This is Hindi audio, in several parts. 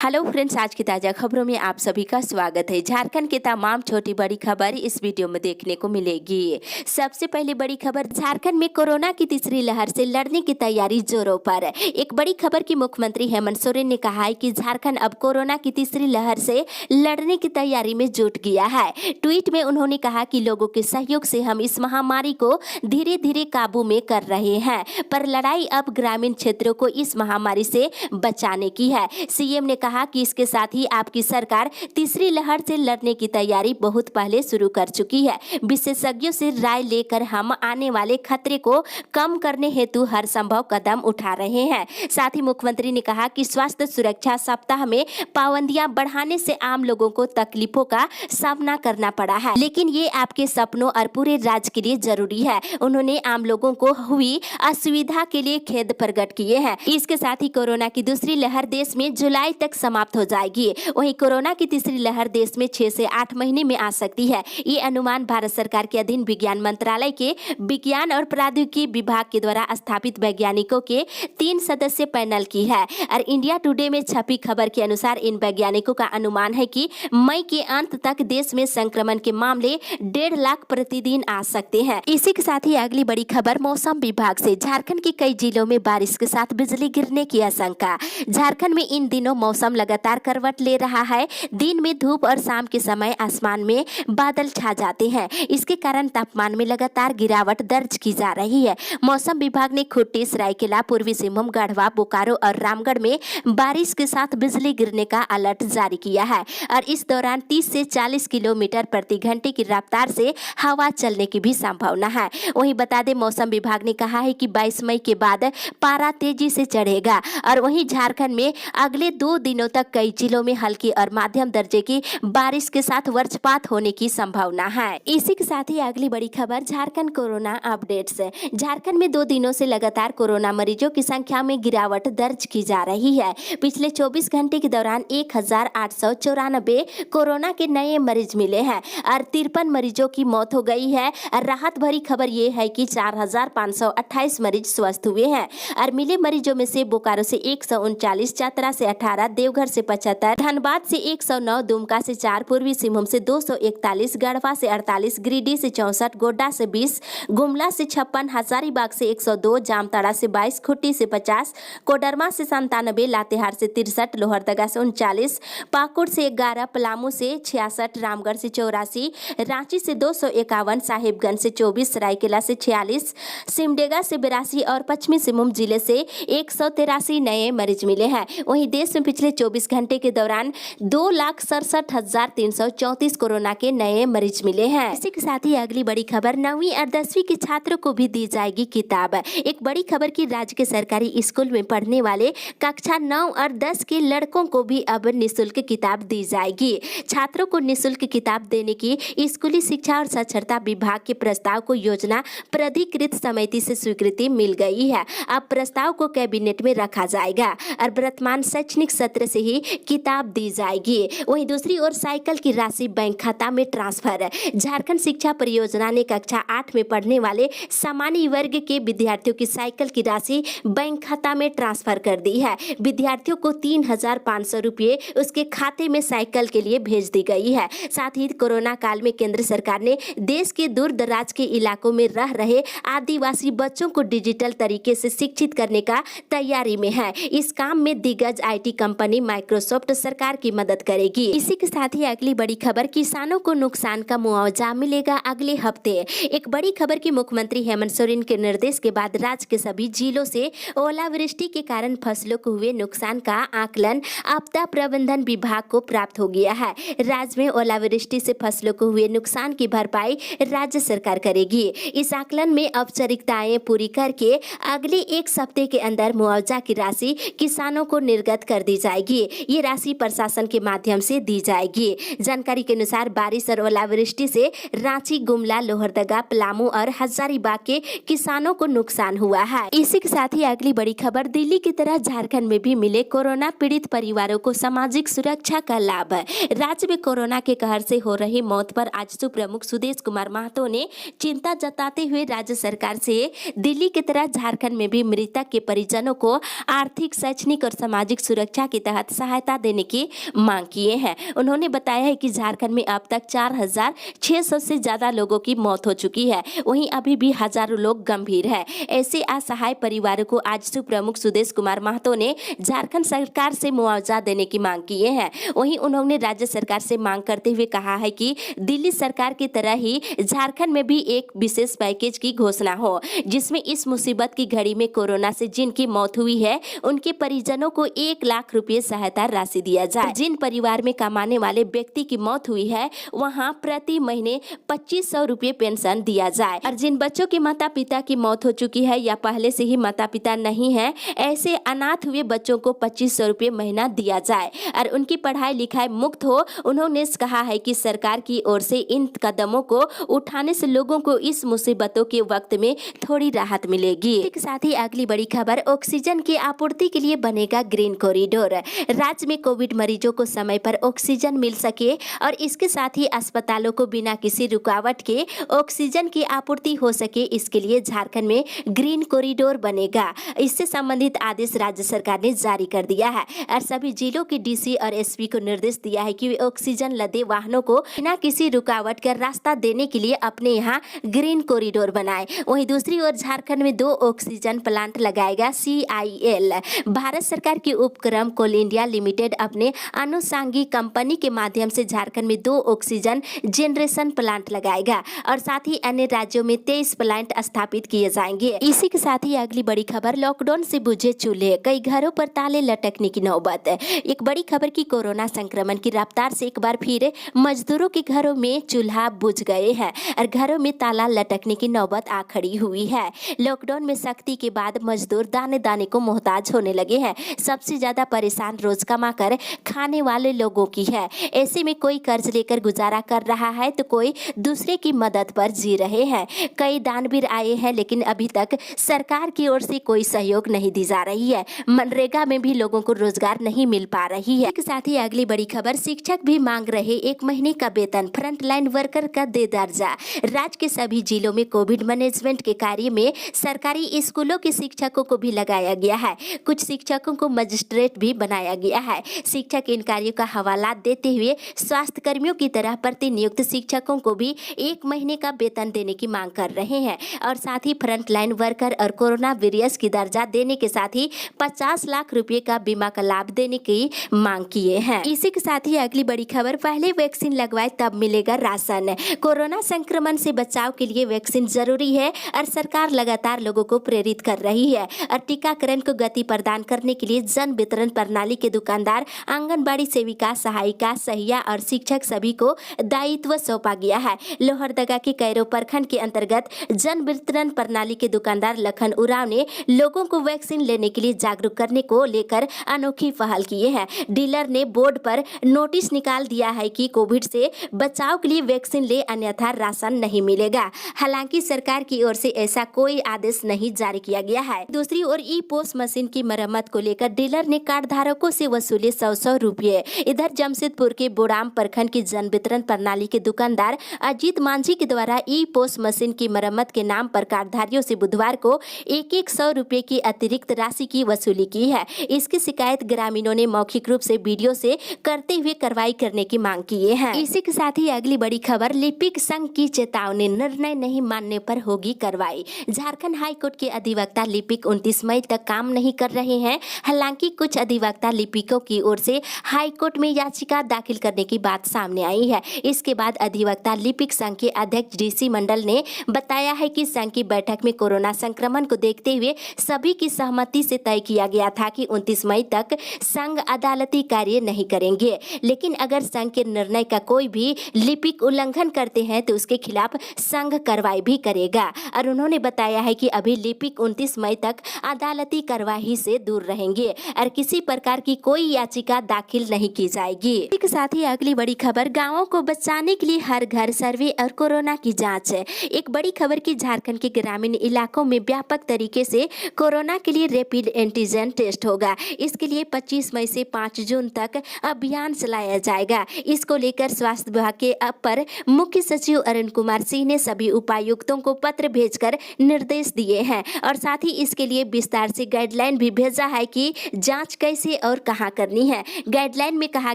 हेलो फ्रेंड्स, आज की ताज़ा खबरों में आप सभी का स्वागत है। झारखंड की तमाम छोटी बड़ी खबर इस वीडियो में देखने को मिलेगी। सबसे पहले बड़ी खबर, झारखंड में कोरोना की तीसरी लहर से लड़ने की तैयारी जोरों पर। एक बड़ी खबर की मुख्यमंत्री हेमंत सोरेन ने कहा है कि झारखंड अब कोरोना की तीसरी लहर से लड़ने की तैयारी में जुट गया है। ट्वीट में उन्होंने कहा कि लोगों के सहयोग से हम इस महामारी को धीरे धीरे काबू में कर रहे हैं, पर लड़ाई अब ग्रामीण क्षेत्रों को इस महामारी से बचाने की है। सीएम ने कहा कि इसके साथ ही आपकी सरकार तीसरी लहर से लड़ने की तैयारी बहुत पहले शुरू कर चुकी है। विशेषज्ञों से राय लेकर हम आने वाले खतरे को कम करने हेतु हर संभव कदम उठा रहे हैं। साथ ही मुख्यमंत्री ने कहा कि स्वास्थ्य सुरक्षा सप्ताह में पाबंदियां बढ़ाने से आम लोगों को तकलीफों का सामना करना पड़ा है, लेकिन ये आपके सपनों और पूरे राज्य के लिए जरूरी है। उन्होंने आम लोगों को हुई असुविधा के लिए खेद प्रकट किए हैं। इसके साथ ही कोरोना की दूसरी लहर देश में जुलाई तक समाप्त हो जाएगी। वहीं कोरोना की तीसरी लहर देश में 6 से 8 महीने में आ सकती है। ये अनुमान भारत सरकार के अधीन विज्ञान मंत्रालय के विज्ञान और प्रौद्योगिकी विभाग के द्वारा स्थापित वैज्ञानिकों के 3 सदस्यीय पैनल की है। और इंडिया टुडे में छपी खबर के अनुसार इन वैज्ञानिकों का अनुमान है कि मई के अंत तक देश में संक्रमण के मामले 1.5 लाख प्रतिदिन आ सकते हैं। इसी के साथ ही अगली बड़ी खबर मौसम विभाग से, झारखंड के कई जिलों में बारिश के साथ बिजली गिरने की आशंका। झारखंड में इन दिनों मौसम लगातार करवट ले रहा है। दिन में धूप और शाम के समय आसमान में बादल छा जाते हैं। इसके कारण तापमान में लगातार गिरावट दर्ज की जा रही है। मौसम विभाग ने खूंटी, सरायकेला, पूर्वी सिंहभूम, गढ़वा, बोकारो और रामगढ़ में बारिश के साथ बिजली गिरने का अलर्ट जारी किया है और इस दौरान 30 से 40 किलोमीटर प्रति घंटे की रफ्तार से हवा चलने की भी संभावना है। वहीं बता दें, मौसम विभाग ने कहा है कि 22 मई के बाद पारा तेजी से चढ़ेगा और वहीं झारखंड में अगले 2 दिनों तक कई जिलों में हल्की और मध्यम दर्जे की बारिश के साथ वज्रपात होने की संभावना है। इसी के साथ ही अगली बड़ी खबर, झारखंड कोरोना अपडेट्स। झारखंड में 2 दिनों से लगातार कोरोना मरीजों की संख्या में गिरावट दर्ज की जा रही है। पिछले 24 घंटे के दौरान 1894 कोरोना के नए मरीज मिले हैं और 53 मरीजों की मौत हो गई है। राहत भरी खबर ये है कि 4528 मरीज स्वस्थ हुए हैं और मिले मरीजों में से बोकारो से 139, चतरा से 18, देवघर से 75, धनबाद से 109, दुमका से 4, पूर्वी सिंहभूम से 241, गढ़वा से 48, गिरिडीह से 64, गोड्डा से 20, गुमला से 56, हजारीबाग से 102, जामताड़ा से 22, खूंटी से 50, कोडरमा से 97, लातेहार से 63, लोहरदगा से 39, पाकुड़ से 11, पलामू से 66, रामगढ़ से 84, रांची से 251, साहिबगंज से 24, सरायकेला से 46, सिमडेगा से 82 और पश्चिमी सिंहभूम जिले से 183 नए मरीज मिले हैं। वहीं देश में पिछले 24 घंटे के दौरान 2,67,334 कोरोना के नए मरीज मिले हैं। इसी के साथ ही अगली बड़ी खबर, 9वीं और 10वीं के छात्रों को भी दी जाएगी किताब। एक बड़ी खबर की राज्य के सरकारी स्कूल में पढ़ने वाले कक्षा 9 और 10 के लड़कों को भी अब निःशुल्क किताब दी जाएगी। छात्रों को निःशुल्क किताब देने की स्कूली शिक्षा और साक्षरता विभाग के प्रस्ताव को योजना प्राधिकृत समिति से स्वीकृति मिल गई है। अब प्रस्ताव को कैबिनेट में रखा जाएगा और वर्तमान शैक्षणिक सत्र से ही किताब दी जाएगी। वहीं दूसरी ओर साइकिल की राशि बैंक खाता में ट्रांसफर। झारखंड शिक्षा परियोजना ने कक्षा 8 में पढ़ने वाले सामान्य वर्ग के विद्यार्थियों की साइकिल की राशि बैंक खाता में ट्रांसफर कर दी है। विद्यार्थियों को 3,500 रुपये उसके खाते में साइकिल के लिए भेज दी गई है। साथ ही कोरोना काल में केंद्र सरकार ने देश के दूर दराज के इलाकों में रह रहे आदिवासी बच्चों को डिजिटल तरीके से शिक्षित करने का तैयारी में है। इस काम में दिग्गज आईटी कंपनी माइक्रोसॉफ्ट सरकार की मदद करेगी। इसी के साथ ही अगली बड़ी खबर, किसानों को नुकसान का मुआवजा मिलेगा अगले हफ्ते। एक बड़ी खबर की मुख्यमंत्री हेमंत सोरेन के निर्देश के बाद राज्य के सभी जिलों से ओलावृष्टि के कारण फसलों को हुए नुकसान का आकलन आपदा प्रबंधन विभाग को प्राप्त हो गया है। राज्य में ओलावृष्टि से फसलों को हुए नुकसान की भरपाई राज्य सरकार करेगी। इस आकलन में औपचारिकताएं पूरी करके अगले 1 सप्ताह के अंदर मुआवजा की राशि किसानों को निर्गत कर दी जाएगी। ये राशि प्रशासन के माध्यम से दी जाएगी। जानकारी के अनुसार बारिश और ओलावृष्टि से रांची, गुमला, लोहरदगा, पलामू और हजारीबाग के किसानों को नुकसान हुआ है। इसी के साथ ही अगली बड़ी खबर, दिल्ली की तरह झारखंड में भी मिले कोरोना पीड़ित परिवारों को सामाजिक सुरक्षा का लाभ। राज्य में कोरोना के कहर से हो रही मौत पर आजसू प्रमुख सुदेश कुमार महतो ने चिंता जताते हुए राज्य सरकार से दिल्ली की तरह झारखंड में भी मृतक के परिजनों को आर्थिक, शैक्षणिक और सामाजिक सुरक्षा के तहत तहत सहायता देने की मांग किए हैं। उन्होंने बताया है कि झारखंड में अब तक 4,600 से ज्यादा लोगों की मौत हो चुकी है, वहीं अभी भी हजारों लोग गंभीर है। ऐसे असहाय परिवारों को आजसू प्रमुख सुदेश कुमार महतो ने झारखंड सरकार से मुआवजा देने की मांग किए हैं। वहीं उन्होंने राज्य सरकार से मांग करते हुए कहा है कि दिल्ली सरकार की तरह ही झारखंड में भी एक विशेष पैकेज की घोषणा हो, जिसमें इस मुसीबत की घड़ी में कोरोना से जिनकी मौत हुई है उनके परिजनों को 1 लाख रुपए सहायता राशि दिया जाए। जिन परिवार में कमाने वाले व्यक्ति की मौत हुई है वहां प्रति महीने 2500 रुपए पेंशन दिया जाए, और जिन बच्चों के माता पिता की मौत हो चुकी है या पहले से ही माता पिता नहीं है, ऐसे अनाथ हुए बच्चों को 2500 रुपए महीना दिया जाए और उनकी पढ़ाई लिखाई मुक्त हो। उन्होंने कहा है कि सरकार की ओर से इन कदमों को उठाने से लोगों को इस मुसीबतों के वक्त में थोड़ी राहत मिलेगी। इसके साथ ही अगली बड़ी खबर, ऑक्सीजन की आपूर्ति के लिए बनेगा ग्रीन कॉरिडोर। राज्य में कोविड मरीजों को समय पर ऑक्सीजन मिल सके और इसके साथ ही अस्पतालों को बिना किसी रुकावट के ऑक्सीजन की आपूर्ति हो सके, इसके लिए झारखंड में ग्रीन कॉरिडोर बनेगा। इससे संबंधित आदेश राज्य सरकार ने जारी कर दिया है और सभी जिलों के डीसी और एसपी को निर्देश दिया है कि वे ऑक्सीजन लदे वाहनों को बिना किसी रुकावट का रास्ता देने के लिए अपने यहाँ ग्रीन कॉरिडोर बनाए। वहीं दूसरी ओर झारखंड में 2 ऑक्सीजन प्लांट लगाएगा CIL। भारत सरकार के उपक्रम कोल इंडिया लिमिटेड अपने आनुषंगिक कंपनी के माध्यम से झारखंड में 2 ऑक्सीजन जनरेशन प्लांट लगाएगा और साथ ही अन्य राज्यों में 23 प्लांट स्थापित किए जाएंगे। इसी के साथ ही अगली बड़ी खबर, लॉकडाउन से बुझे चूल्हे, कई घरों पर ताले लटकने की नौबत। एक बड़ी खबर की कोरोना संक्रमण की रफ्तार से एक बार फिर मजदूरों के घरों में चूल्हा बुझ गए हैं और घरों में ताला लटकने की नौबत आ खड़ी हुई है। लॉकडाउन में सख्ती के बाद मजदूर दाने दाने को मोहताज होने लगे हैं। सबसे ज्यादा परेशान रोज कमाकर खाने वाले लोगों की है। ऐसे में कोई कर्ज लेकर गुजारा कर रहा है तो कोई दूसरे की मदद पर जी रहे हैं। कई दानवीर आए हैं लेकिन अभी तक सरकार की ओर से कोई सहयोग नहीं दी जा रही है। मनरेगा में भी लोगों को रोजगार नहीं मिल पा रही है। इसके साथ ही अगली बड़ी खबर, शिक्षक भी मांग रहे 1 महीने का वेतन, फ्रंटलाइन वर्कर का दे दर्जा। राज्य के सभी जिलों में कोविड मैनेजमेंट के कार्य में सरकारी स्कूलों के शिक्षकों को भी लगाया गया है। कुछ शिक्षकों को मजिस्ट्रेट भी बनाया गया है। शिक्षक इन कार्यों का हवाला देते हुए स्वास्थ्य कर्मियों की तरह प्रतिनियुक्त शिक्षकों को भी 1 महीने का वेतन देने की मांग कर रहे हैं और साथ ही फ्रंटलाइन वर्कर और कोरोना वॉरियर्स की दर्जा देने के साथ ही 50 लाख रुपए का बीमा का लाभ देने की मांग किए हैं। इसी के साथ ही अगली बड़ी खबर, पहले वैक्सीन लगवाए तब मिलेगा राशन। कोरोना संक्रमण से बचाव के लिए वैक्सीन जरूरी है और सरकार लगातार लोगों को प्रेरित कर रही है और टीकाकरण को गति प्रदान करने के लिए जन वितरण प्रणाली के दुकानदार, आंगनबाड़ी सेविका, सहायिका, सहिया और शिक्षक सभी को दायित्व सौंपा गया है। लोहरदगा के कैरो प्रखंड के अंतर्गत जन वितरण प्रणाली के दुकानदार लखन उराव ने लोगों को वैक्सीन लेने के लिए जागरूक करने को लेकर अनोखी पहल किए हैं। डीलर ने बोर्ड पर नोटिस निकाल दिया है कि कोविड से बचाव के लिए वैक्सीन ले, अन्यथा राशन नहीं मिलेगा। हालांकि सरकार की ओर से ऐसा कोई आदेश नहीं जारी किया गया है। दूसरी ओर ई पोस्ट मशीन की मरम्मत को लेकर डीलर ने कार्ड धारकों से वसूले 100 रुपये। इधर जमशेदपुर के बोराम प्रखंड की जन वितरण प्रणाली के दुकानदार अजीत मांझी के द्वारा ई पोस्ट मशीन की मरम्मत के नाम पर कार्डधारियों से बुधवार को 100 रुपये की अतिरिक्त राशि की वसूली की है। इसकी शिकायत ग्रामीणों ने मौखिक रूप से वीडियो से करते हुए कार्रवाई करने की मांग किए हैं। इसी के साथ ही अगली बड़ी खबर, लिपिक संघ की चेतावनी, निर्णय नहीं मानने पर होगी कार्रवाई। झारखंड हाईकोर्ट के अधिवक्ता लिपिक 29 मई तक काम नहीं कर रहे हैं। हालांकि कुछ अधिवक्ता लिपिकों की ओर से हाईकोर्ट में याचिका दाखिल करने की बात सामने आई है। इसके बाद अधिवक्ता लिपिक संघ के अध्यक्ष डीसी मंडल ने बताया है कि संघ की बैठक में कोरोना संक्रमण को देखते हुए सभी की सहमति से तय किया गया था कि 29 मई तक संघ अदालती कार्य नहीं करेंगे, लेकिन अगर संघ के निर्णय का कोई भी लिपिक उल्लंघन करते हैं तो उसके खिलाफ संघ कार्रवाई भी करेगा। और उन्होंने बताया है कि अभी लिपिक 29 मई तक अदालती कार्रवाई से दूर रहेंगे और किसी प्रकार की कोई याचिका दाखिल नहीं की जाएगी। इसके साथ ही अगली बड़ी खबर, गाँवों को बचाने के लिए हर घर सर्वे और कोरोना की जाँच। एक बड़ी खबर की झारखंड के ग्रामीण इलाकों में व्यापक तरीके से कोरोना के लिए रैपिड एंटीजन टेस्ट होगा। इसके लिए 25 मई से 5 जून तक अभियान चलाया जाएगा। इसको लेकर स्वास्थ्य विभाग के अपर मुख्य सचिव अरुण कुमार सिंह ने सभी उपायुक्तों को पत्र भेजकर निर्देश दिए हैं और साथ ही इसके लिए विस्तार से गाइडलाइन भी भेजा है कि जांच कैसे और कहां करनी है। गाइडलाइन में कहा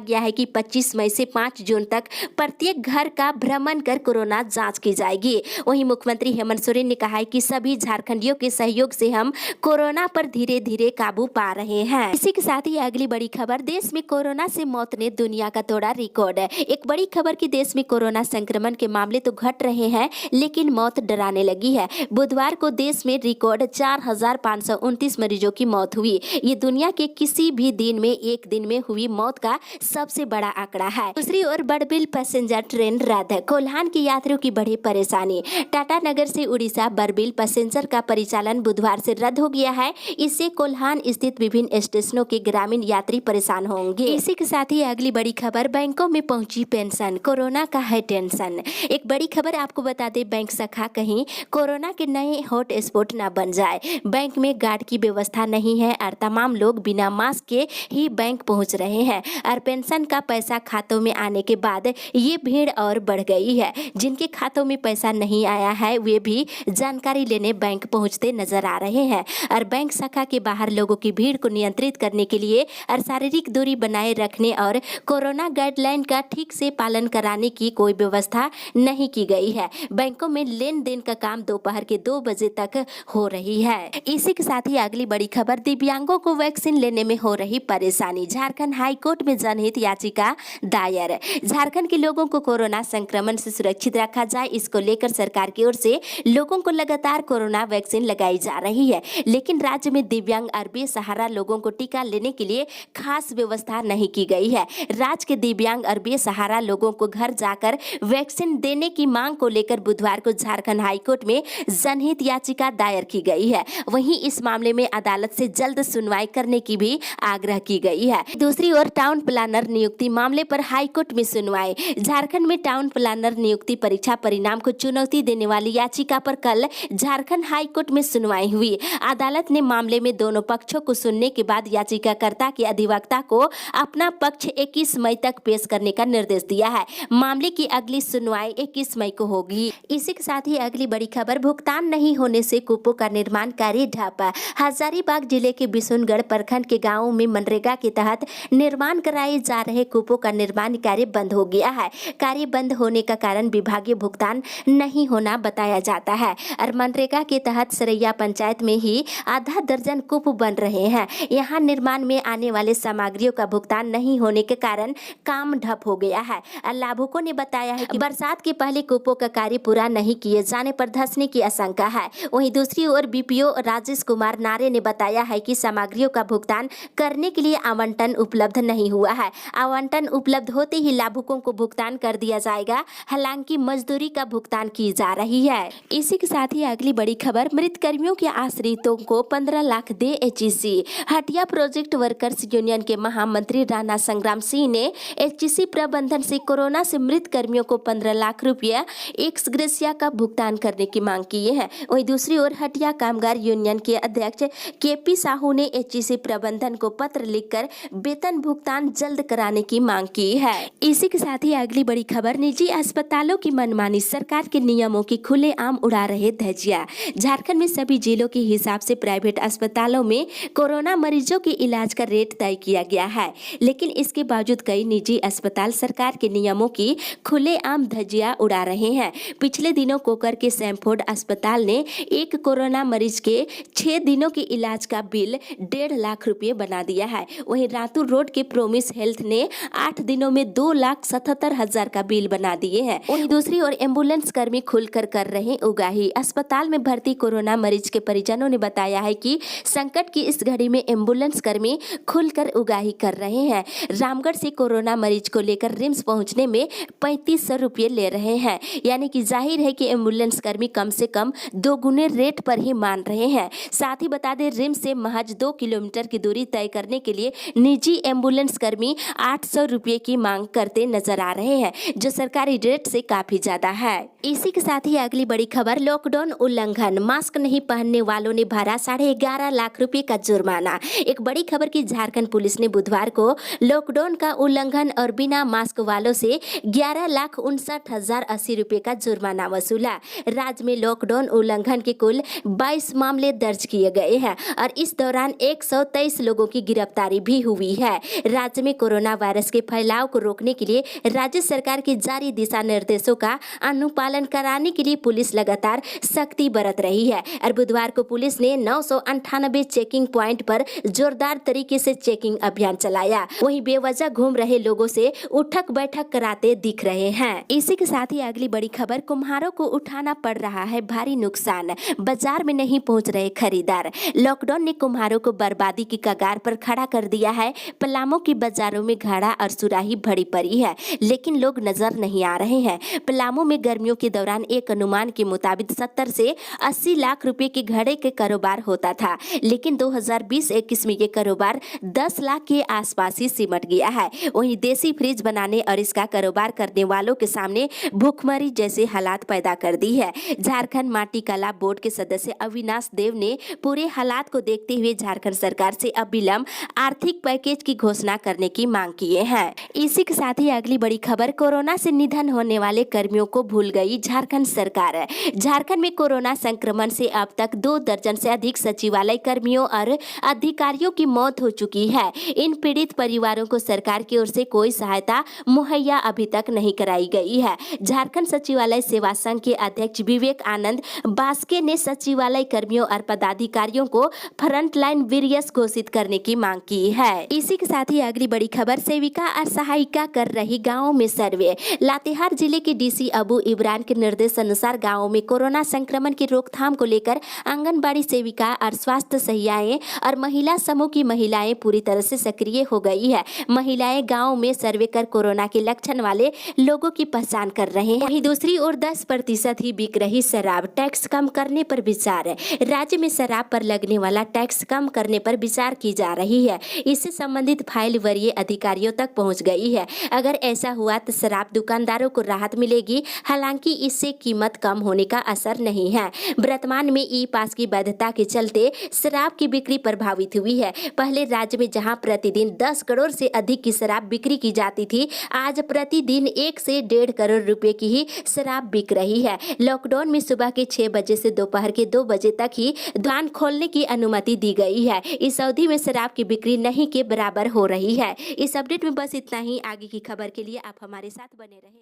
गया है कि 25 मई से 5 जून तक प्रत्येक घर का भ्रमण कर कोरोना जांच की जाएगी। वहीं मुख्यमंत्री हेमंत सोरेन ने कहा है कि सभी झारखंडियों के सहयोग से हम कोरोना पर धीरे धीरे काबू पा रहे हैं। इसी के साथ ही अगली बड़ी खबर, देश में कोरोना से मौत ने दुनिया का तोड़ा रिकॉर्ड। एक बड़ी खबर कि देश में कोरोना संक्रमण के मामले तो घट रहे हैं लेकिन मौत डराने लगी है। बुधवार को देश में रिकॉर्ड 4,529 मरीजों की मौत हुई। ये दुनिया के किसी भी दिन में एक दिन में हुई मौत का सबसे बड़ा आंकड़ा है। दूसरी ओर बड़बिल पैसेंजर ट्रेन रद्द, कोल्हान के यात्रियों की बढ़ी परेशानी। टाटानगर से उड़ीसा बड़बिल पैसेंजर का परिचालन बुधवार से रद्द हो गया है। इससे कोल्हान स्थित विभिन्न स्टेशनों के ग्रामीण यात्री परेशान होंगे। इसी के साथ ही अगली बड़ी खबर, बैंकों में पहुंची पेंशन, कोरोना का है टेंशन। एक बड़ी खबर आपको बता दें, बैंक शाखा कहीं कोरोना के नए हॉट स्पॉट न बन जाए। बैंक में गार्ड की व्यवस्था नहीं है और तमाम लोग बिना मास्क के ही बैंक पहुंच रहे हैं और पेंशन का पैसा खातों में आने के बाद ये भीड़ और बढ़ गई है। जिनके खातों में पैसा नहीं आया है वे भी जानकारी लेने बैंक पहुंचते नजर आ रहे हैं और बैंक शाखा के बाहर लोगों की भीड़ को नियंत्रित करने के लिए और शारीरिक दूरी बनाए रखने और कोरोना गाइडलाइन का ठीक से पालन कराने की कोई व्यवस्था नहीं की गई है। बैंकों में लेन देन का काम दोपहर के 2 बजे तक हो रही है। इसी के साथ ही अगली बड़ी खबर, दिव्यांगों को वैक्सीन लेने में हो रही परेशानी, झारखंड हाई कोर्ट में जनहित याचिका दायर। झारखंड के लोगों को कोरोना संक्रमण से सुरक्षित रखा जाए, इसको लेकर सरकार की ओर से लोगों को लगातार कोरोना वैक्सीन लगाई जा रही है, लेकिन राज्य में दिव्यांग और बेसहारा लोगों को टीका लेने के लिए खास व्यवस्था नहीं की गई है। राज्य के दिव्यांग और बेसहारा लोगों को घर जाकर वैक्सीन देने की मांग को लेकर बुधवार को झारखंड हाईकोर्ट में जनहित याचिका दायर की गई है। वहीं इस मामले में अदालत से जल्द सुनवाई करने की भी आग्रह की गई है। दूसरी ओर टाउन प्लानर नियुक्ति मामले पर हाईकोर्ट में सुनवाई। झारखंड में टाउन प्लानर नियुक्ति परीक्षा परिणाम को चुनौती देने वाली याचिका पर कल झारखंड हाईकोर्ट में सुनवाई हुई। अदालत ने मामले में दोनों पक्षों को सुनने के बाद याचिकाकर्ता के अधिवक्ता को अपना पक्ष 21 मई तक पेश करने का निर्देश दिया है। मामले की अगली सुनवाई 21 मई को होगी। इसी के साथ ही अगली बड़ी खबर, भुगतान नहीं होने से कूपों का निर्माण कार्य ठप। हजारीबाग जिले के बिशुनगढ़ प्रखंड के गाँवों में मनरेगा के तहत निर्माण कराए जा रहे कूपों का निर्माण कार्य बंद हो गया है। कार्य बंद होने का कारण विभागीय भुगतान नहीं होना बताया जाता है और मनरेगा के तहत सरैया पंचायत में ही आधा दर्जन कूप बन रहे हैं। यहाँ निर्माण में आने वाले सामग्रियों का भुगतान नहीं होने के कारण काम ठप हो गया है। लाभुकों ने बताया है कि बरसात के पहले कूपों का कार्य पूरा नहीं किए जाने पर धंसने की आशंका है। वहीं दूसरी ओर बीपीओ राजेश कुमार नारे ने बताया है कि सामग्रियों का भुगतान करने के लिए आवंटन उपलब्ध नहीं हुआ है। आवंटन उपलब्ध होते ही लाभुकों को भुगतान कर दिया जाएगा, हालांकि मजदूरी का भुगतान की जा रही है। इसी के साथ ही अगली बड़ी खबर, मृत कर्मियों के आश्रितों को 15 लाख दे HEC. Hatia project workers union के महामंत्री राणा संग्राम सिंह ने एचईसी प्रबंधन से कोरोना से मृत कर्मियों को 15 लाख रुपया एक्स ग्रेशिया का भुगतान करने की मांग की है। वहीं दूसरी ओर हटिया कामगार यूनियन के अध्यक्ष केपी साहू ने एचईसी प्रबंधन को पत्र लिखकर वेतन भुगतान जल्द कराने की मांग की है। इसी के साथ ही अगली बड़ी खबर, निजी अस्पतालों की मनमानी, सरकार के नियमों की खुलेआम उड़ा रहे धज्जियां। झारखंड में सभी जिलों के हिसाब से प्राइवेट अस्पतालों में कोरोना मरीजों के इलाज का रेट तय किया गया है, लेकिन इसके बावजूद कई निजी अस्पताल सरकार के नियमों की खुलेआम धज्जियां उड़ा रहे हैं। पिछले दिनों कोकर के सैमफोर्ड अस्पताल ने एक कोरोना मरीज के 6 दिनों के इलाज का बिल 1.5 लाख रुपए बना दिया है। वहीं रातू रोड के प्रोमिस हेल्थ ने 8 दिनों में 2,77,000 का बिल बना दिए हैं। वहीं दूसरी ओर एम्बुलेंस कर्मी खुलकर कर रहे उगाही। अस्पताल में भर्ती कोरोना मरीज के परिजनों ने बताया है कि संकट की इस घड़ी में एम्बुलेंस कर्मी खुलकर उगाही कर रहे हैं। रामगढ़ से कोरोना मरीज को लेकर रिम्स पहुंचने में 3500 रुपये ले रहे हैं, यानी कि जाहिर है कि एम्बुलेंस कर्मी कम से कम 2 गुने रेट पर ही मान रहे हैं। साथ ही बता दें, रिम्स से महज 2 किलोमीटर की दूरी तय करने के लिए निजी एम्बुलेंस कर्मी 800 रुपये की मांग करते नजर आ रहे हैं, जो सरकारी रेट से काफी ज्यादा है। इसी के साथ ही अगली बड़ी खबर, लॉकडाउन उल्लंघन, मास्क नहीं पहनने वालों ने भरा 11.5 लाख रुपए का जुर्माना। एक बड़ी खबर की झारखंड पुलिस ने बुधवार को लॉकडाउन का उल्लंघन और बिना मास्क वालों से 11,59,080 रुपए का जुर्माना वसूला। राज्य में लॉकडाउन उल्लंघन के कुल 22 मामले दर्ज किए गए हैं और इस दौरान 123 लोगों की गिरफ्तारी भी हुई है। राज्य में कोरोना वायरस के फैलाव को रोकने के लिए राज्य सरकार के जारी दिशा निर्देशों का अनुपालन कराने के लिए पुलिस लगातार सख्ती बरत रही है और बुधवार को पुलिस ने 998 चेकिंग पॉइंट पर जोरदार तरीके से चेकिंग अभियान चलाया। वहीं बेवजह घूम रहे लोगों से उठक बैठक कराते दिख रहे हैं। इसी के साथ ही अगली बड़ी खबर, कुम्हारों को उठाना पड़ रहा है भारी नुकसान, बाजार में नहीं पहुंच रहे खरीदार। लॉकडाउन ने कुम्हारों को बर्बादी की कगार पर खड़ा कर दिया है। पलामू की बाजारों में घड़ा और सुराही भरी पड़ी है, लेकिन लोग नजर नहीं आ रहे हैं। पलामू में गर्मियों के दौरान एक अनुमान के मुताबिक 70 से 80 लाख रुपए के घड़े के कारोबार होता था, लेकिन 2020-21 में ये कारोबार 10 लाख के आसपास ही सिमट गया है। वहीं देसी फ्रिज बनाने और इसका कारोबार करने वालों के सामने भूखमरी जैसे हालात पैदा कर दी है। झारखंड माटी कला बोर्ड के सदस्य अविनाश देव ने पूरे हालात को देखते हुए झारखंड सरकार से अविलंब आर्थिक पैकेज की घोषणा करने की मांग किए हैं। इसी के साथ ही अगली बड़ी खबर, कोरोना से निधन होने वाले कर्मियों को भूल गई झारखंड सरकार। झारखंड में कोरोना संक्रमण से अब तक 2 दर्जन से अधिक सचिवालय कर्मियों और अधिकारियों की मौत हो चुकी है। इन पीड़ित परिवारों को सरकार की ओर से कोई सहायता मुहैया अभी तक नहीं कराई गई है। झारखंड सचिवालय सेवा संघ के अध्यक्ष विवेक आनंद बास्के ने सचिवालय कर्मियों और पदाधिकारियों को फ्रंटलाइन वॉरियर्स घोषित करने की मांग की है। इसी के साथ ही अगली बड़ी खबर, सेविका और सहायिका कर रही गाँव में सर्वे। लातेहार जिले के डीसी अबू इमरान के निर्देश अनुसार गाँव में कोरोना संक्रमण की रोकथाम को लेकर आंगनबाड़ी सेविका और स्वास्थ्य सहियाएं और महिला समूह की महिलाएं पूरी तरह से सक्रिय हो गई है। महिलाएं गाँव में सर्वे कर कोरोना के लक्षण वाले लोगों की पहचान कर रहे हैं। वहीं दूसरी ओर 10% ही बिक रही शराब, टैक्स कम करने पर विचार। राज्य में शराब पर लगने वाला टैक्स कम करने पर विचार की जा रही है। इससे संबंधित फाइल वरीय अधिकारियों तक पहुंच गई है। अगर ऐसा हुआ तो शराब दुकानदारों को राहत मिलेगी, हालांकि इससे कीमत कम होने का असर नहीं है। वर्तमान में ई पास की वैधता के चलते शराब की बिक्री प्रभावित हुई है। पहले राज्य में जहां प्रतिदिन 10 करोड़ से अधिक की शराब बिक्री की जाती थी, आज प्रतिदिन 1 से 1.5 करोड़ रुपए की ही शराब बिक रही है। लॉकडाउन में सुबह के 6 बजे से दोपहर के 2 बजे तक ही दुकान खोलने की अनुमति दी गई है। इस अवधि में शराब की बिक्री नहीं के बराबर हो रही है। इस अपडेट में बस इतना ही। आगे की खबर के लिए आप हमारे साथ बने रहें।